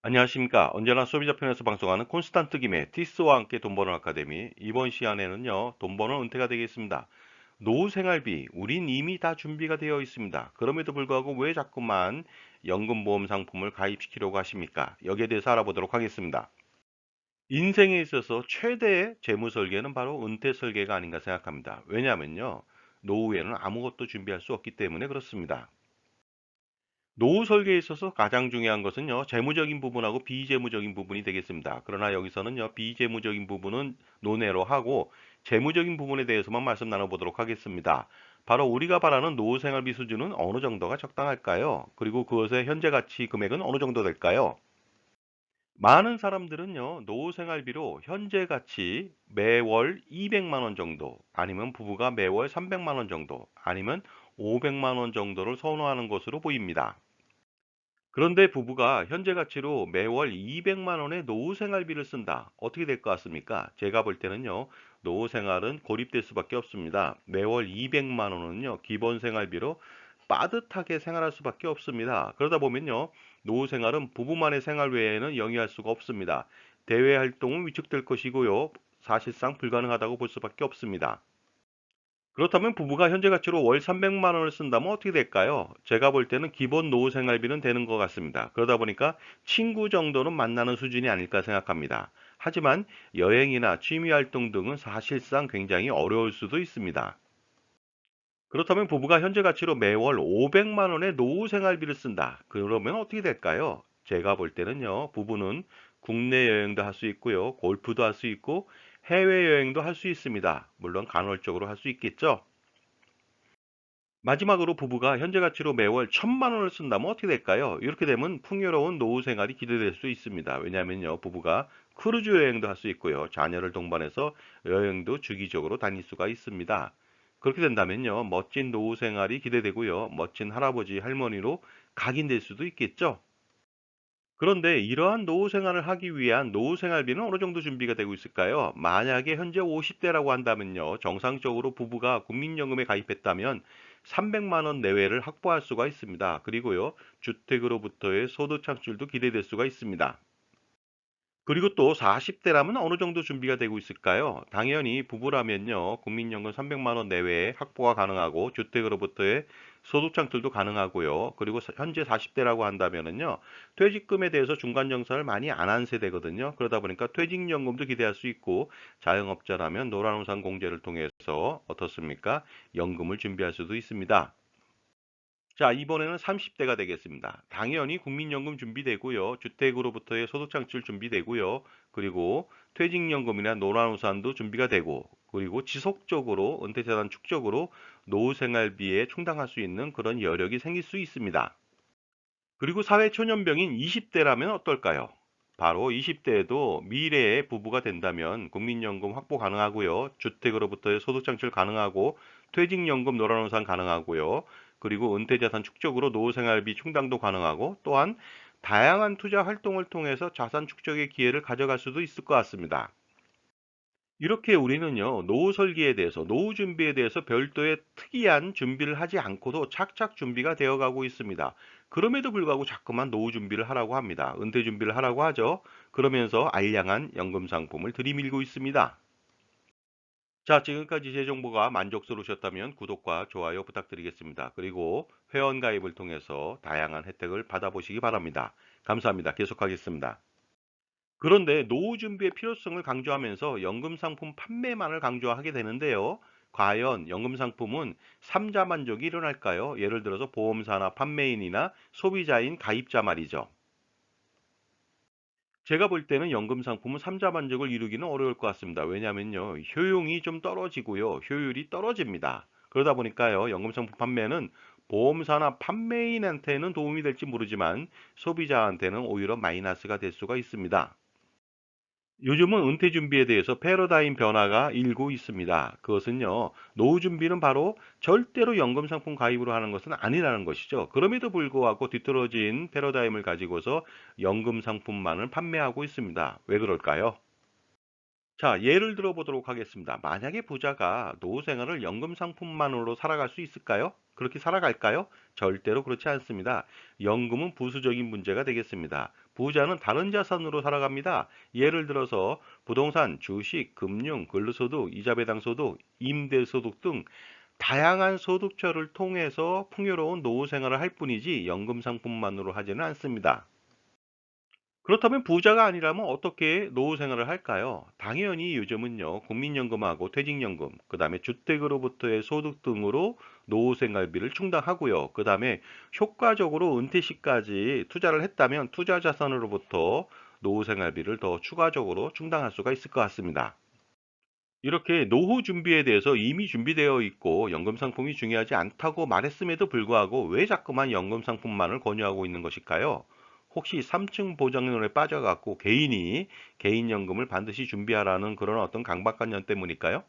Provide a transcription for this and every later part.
안녕하십니까. 언제나 소비자 편에서 방송하는 콘스탄트 김의 티스와 함께 돈 버는 아카데미. 이번 시간에는요, 돈 버는 은퇴가 되겠습니다. 노후 생활비, 우린 이미 다 준비가 되어 있습니다. 그럼에도 불구하고 왜 자꾸만 연금보험 상품을 가입시키려고 하십니까? 여기에 대해서 알아보도록 하겠습니다. 인생에 있어서 최대의 재무 설계는 바로 은퇴 설계가 아닌가 생각합니다. 왜냐하면요, 노후에는 아무것도 준비할 수 없기 때문에 그렇습니다. 노후 설계에 있어서 가장 중요한 것은요, 재무적인 부분하고 비재무적인 부분이 되겠습니다. 그러나 여기서는요, 비재무적인 부분은 논외로 하고, 재무적인 부분에 대해서만 말씀 나눠보도록 하겠습니다. 바로 우리가 바라는 노후 생활비 수준은 어느 정도가 적당할까요? 그리고 그것의 현재 가치 금액은 어느 정도 될까요? 많은 사람들은요, 노후 생활비로 현재 가치 매월 200만 원 정도, 아니면 부부가 매월 300만 원 정도, 아니면 500만 원 정도를 선호하는 것으로 보입니다. 그런데 부부가 현재 가치로 매월 200만 원의 노후 생활비를 쓴다. 어떻게 될 것 같습니까? 제가 볼 때는요, 노후 생활은 고립될 수밖에 없습니다. 매월 200만 원은요, 기본 생활비로 빠듯하게 생활할 수밖에 없습니다. 그러다 보면요, 노후 생활은 부부만의 생활 외에는 영위할 수가 없습니다. 대외 활동은 위축될 것이고요, 사실상 불가능하다고 볼 수밖에 없습니다. 그렇다면 부부가 현재 가치로 월 300만 원을 쓴다면 어떻게 될까요? 제가 볼 때는 기본 노후 생활비는 되는 것 같습니다. 그러다 보니까 친구 정도는 만나는 수준이 아닐까 생각합니다. 하지만 여행이나 취미 활동 등은 사실상 굉장히 어려울 수도 있습니다. 그렇다면 부부가 현재 가치로 매월 500만 원의 노후 생활비를 쓴다. 그러면 어떻게 될까요? 제가 볼 때는요, 부부는 국내 여행도 할 수 있고요, 골프도 할 수 있고, 해외여행도 할 수 있습니다. 물론 간헐적으로 할 수 있겠죠? 마지막으로 부부가 현재 가치로 매월 1,000만 원을 쓴다면 어떻게 될까요? 이렇게 되면 풍요로운 노후 생활이 기대될 수 있습니다. 왜냐하면요, 부부가 크루즈 여행도 할 수 있고요, 자녀를 동반해서 여행도 주기적으로 다닐 수가 있습니다. 그렇게 된다면요, 멋진 노후 생활이 기대되고요, 멋진 할아버지, 할머니로 각인될 수도 있겠죠? 그런데 이러한 노후 생활을 하기 위한 노후 생활비는 어느 정도 준비가 되고 있을까요? 만약에 현재 50대라고 한다면요, 정상적으로 부부가 국민연금에 가입했다면 300만 원 내외를 확보할 수가 있습니다. 그리고요, 주택으로부터의 소득 창출도 기대될 수가 있습니다. 그리고 또 40대라면 어느 정도 준비가 되고 있을까요? 당연히 부부라면요, 국민연금 300만 원 내외에 확보가 가능하고 주택으로부터의 소득 창출도 가능하고요. 그리고 현재 40대라고 한다면은요, 퇴직금에 대해서 중간 정산을 많이 안 한 세대거든요. 그러다 보니까 퇴직연금도 기대할 수 있고, 자영업자라면 노란우산 공제를 통해서 어떻습니까? 연금을 준비할 수도 있습니다. 자, 이번에는 30대가 되겠습니다. 당연히 국민연금 준비되고요. 주택으로부터의 소득 창출 준비되고요. 그리고 퇴직연금이나 노란우산도 준비가 되고, 그리고 지속적으로 은퇴자산 축적으로 노후 생활비에 충당할 수 있는 그런 여력이 생길 수 있습니다. 그리고 사회초년병인 20대라면 어떨까요? 바로 20대에도 미래에 부부가 된다면 국민연금 확보 가능하고요. 주택으로부터의 소득 창출 가능하고 퇴직연금 노란우산 가능하고요. 그리고 은퇴자산 축적으로 노후생활비 충당도 가능하고 또한 다양한 투자 활동을 통해서 자산 축적의 기회를 가져갈 수도 있을 것 같습니다. 이렇게 우리는요, 노후 설계에 대해서, 노후 준비에 대해서 별도의 특이한 준비를 하지 않고도 착착 준비가 되어 가고 있습니다. 그럼에도 불구하고 자꾸만 노후 준비를 하라고 합니다. 은퇴 준비를 하라고 하죠. 그러면서 알량한 연금 상품을 들이밀고 있습니다. 자, 지금까지 제 정보가 만족스러우셨다면 구독과 좋아요 부탁드리겠습니다. 그리고 회원 가입을 통해서 다양한 혜택을 받아보시기 바랍니다. 감사합니다. 계속하겠습니다. 그런데 노후 준비의 필요성을 강조하면서 연금 상품 판매만을 강조하게 되는데요. 과연 연금 상품은 삼자 만족이 일어날까요? 예를 들어서 보험사나 판매인이나 소비자인 가입자 말이죠. 제가 볼 때는 연금 상품은 삼자 만족을 이루기는 어려울 것 같습니다. 왜냐하면요, 효용이 좀 떨어지고요, 효율이 떨어집니다. 그러다 보니까요, 연금 상품 판매는 보험사나 판매인한테는 도움이 될지 모르지만 소비자한테는 오히려 마이너스가 될 수가 있습니다. 요즘은 은퇴 준비에 대해서 패러다임 변화가 일고 있습니다. 그것은요, 노후 준비는 바로 절대로 연금 상품 가입으로 하는 것은 아니라는 것이죠. 그럼에도 불구하고 뒤떨어진 패러다임을 가지고서 연금 상품만을 판매하고 있습니다. 왜 그럴까요? 자, 예를 들어 보도록 하겠습니다. 만약에 부자가 노후 생활을 연금 상품만으로 살아갈 수 있을까요? 그렇게 살아갈까요? 절대로 그렇지 않습니다. 연금은 부수적인 문제가 되겠습니다. 부자는 다른 자산으로 살아갑니다. 예를 들어서 부동산, 주식, 금융, 근로소득, 이자 배당 소득, 임대 소득 등 다양한 소득처를 통해서 풍요로운 노후 생활을 할 뿐이지 연금 상품만으로 하지는 않습니다. 그렇다면 부자가 아니라면 어떻게 노후 생활을 할까요? 당연히 요즘은요, 국민연금하고 퇴직연금, 그 다음에 주택으로부터의 소득 등으로 노후 생활비를 충당하고요. 그 다음에 효과적으로 은퇴 시까지 투자를 했다면 투자 자산으로부터 노후 생활비를 더 추가적으로 충당할 수가 있을 것 같습니다. 이렇게 노후 준비에 대해서 이미 준비되어 있고 연금 상품이 중요하지 않다고 말했음에도 불구하고 왜 자꾸만 연금 상품만을 권유하고 있는 것일까요? 혹시 3층 보장론에 빠져갖고 개인이 개인연금을 반드시 준비하라는 그런 어떤 강박관념 때문일까요?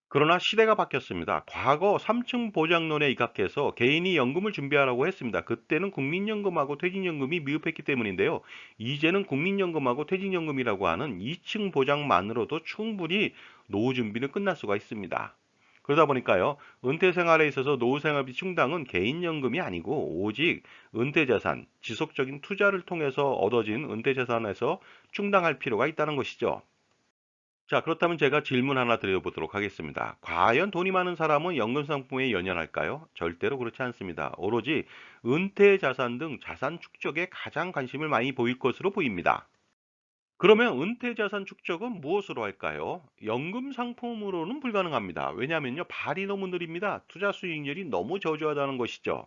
그러나 시대가 바뀌었습니다. 과거 3층 보장론에 입각해서 개인이 연금을 준비하라고 했습니다. 그때는 국민연금하고 퇴직연금이 미흡했기 때문인데요. 이제는 국민연금하고 퇴직연금이라고 하는 2층 보장만으로도 충분히 노후 준비는 끝날 수가 있습니다. 그러다 보니까요, 은퇴 생활에 있어서 노후 생활비 충당은 개인연금이 아니고 오직 은퇴자산, 지속적인 투자를 통해서 얻어진 은퇴자산에서 충당할 필요가 있다는 것이죠. 자, 그렇다면 제가 질문 하나 드려보도록 하겠습니다. 과연 돈이 많은 사람은 연금 상품에 연연할까요? 절대로 그렇지 않습니다. 오로지 은퇴 자산 등 자산 축적에 가장 관심을 많이 보일 것으로 보입니다. 그러면 은퇴 자산 축적은 무엇으로 할까요? 연금 상품으로는 불가능합니다. 왜냐하면요, 발이 너무 느립니다. 투자 수익률이 너무 저조하다는 것이죠.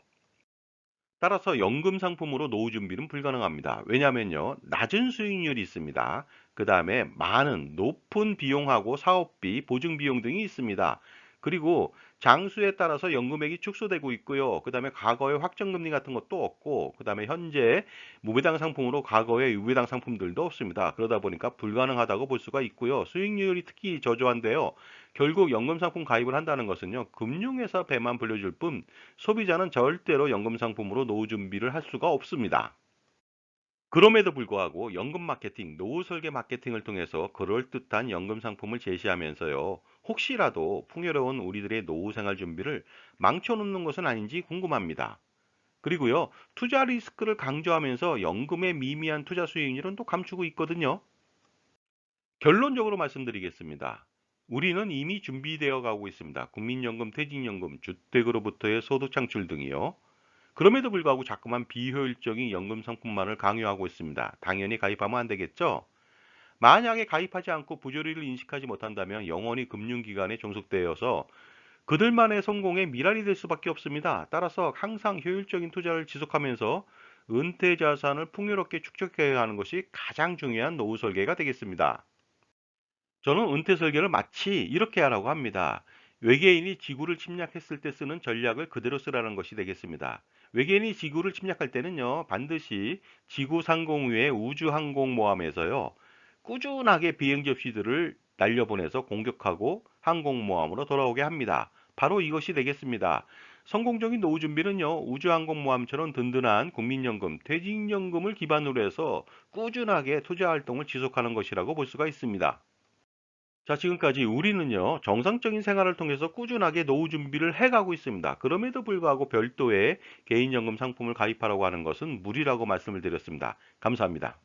따라서 연금 상품으로 노후 준비는 불가능합니다. 왜냐하면요, 낮은 수익률이 있습니다. 그 다음에 많은 높은 비용하고 사업비, 보증 비용 등이 있습니다. 그리고 장수에 따라서 연금액이 축소되고 있고요. 그 다음에 과거에 확정금리 같은 것도 없고, 그 다음에 현재 무배당 상품으로 과거에 유배당 상품들도 없습니다. 그러다 보니까 불가능하다고 볼 수가 있고요. 수익률이 특히 저조한데요. 결국 연금 상품 가입을 한다는 것은요, 금융회사 배만 불려줄 뿐 소비자는 절대로 연금 상품으로 노후 준비를 할 수가 없습니다. 그럼에도 불구하고 연금 마케팅, 노후 설계 마케팅을 통해서 그럴듯한 연금 상품을 제시하면서요. 혹시라도 풍요로운 우리들의 노후 생활 준비를 망쳐놓는 것은 아닌지 궁금합니다. 그리고요, 투자 리스크를 강조하면서 연금의 미미한 투자 수익률은 또 감추고 있거든요. 결론적으로 말씀드리겠습니다. 우리는 이미 준비되어 가고 있습니다. 국민연금, 퇴직연금, 주택으로부터의 소득 창출 등이요. 그럼에도 불구하고 자꾸만 비효율적인 연금 상품만을 강요하고 있습니다. 당연히 가입하면 안 되겠죠? 만약에 가입하지 않고 부조리를 인식하지 못한다면 영원히 금융기관에 종속되어서 그들만의 성공의 미랄이 될 수밖에 없습니다. 따라서 항상 효율적인 투자를 지속하면서 은퇴 자산을 풍요롭게 축적해야 하는 것이 가장 중요한 노후 설계가 되겠습니다. 저는 은퇴 설계를 마치 이렇게 하라고 합니다. 외계인이 지구를 침략했을 때 쓰는 전략을 그대로 쓰라는 것이 되겠습니다. 외계인이 지구를 침략할 때는요, 반드시 지구 상공위의 우주항공모함에서요, 꾸준하게 비행 접시들을 날려보내서 공격하고 항공모함으로 돌아오게 합니다. 바로 이것이 되겠습니다. 성공적인 노후 준비는요, 우주항공모함처럼 든든한 국민연금, 퇴직연금을 기반으로 해서 꾸준하게 투자 활동을 지속하는 것이라고 볼 수가 있습니다. 자, 지금까지 우리는요, 정상적인 생활을 통해서 꾸준하게 노후 준비를 해가고 있습니다. 그럼에도 불구하고 별도의 개인연금 상품을 가입하라고 하는 것은 무리라고 말씀을 드렸습니다. 감사합니다.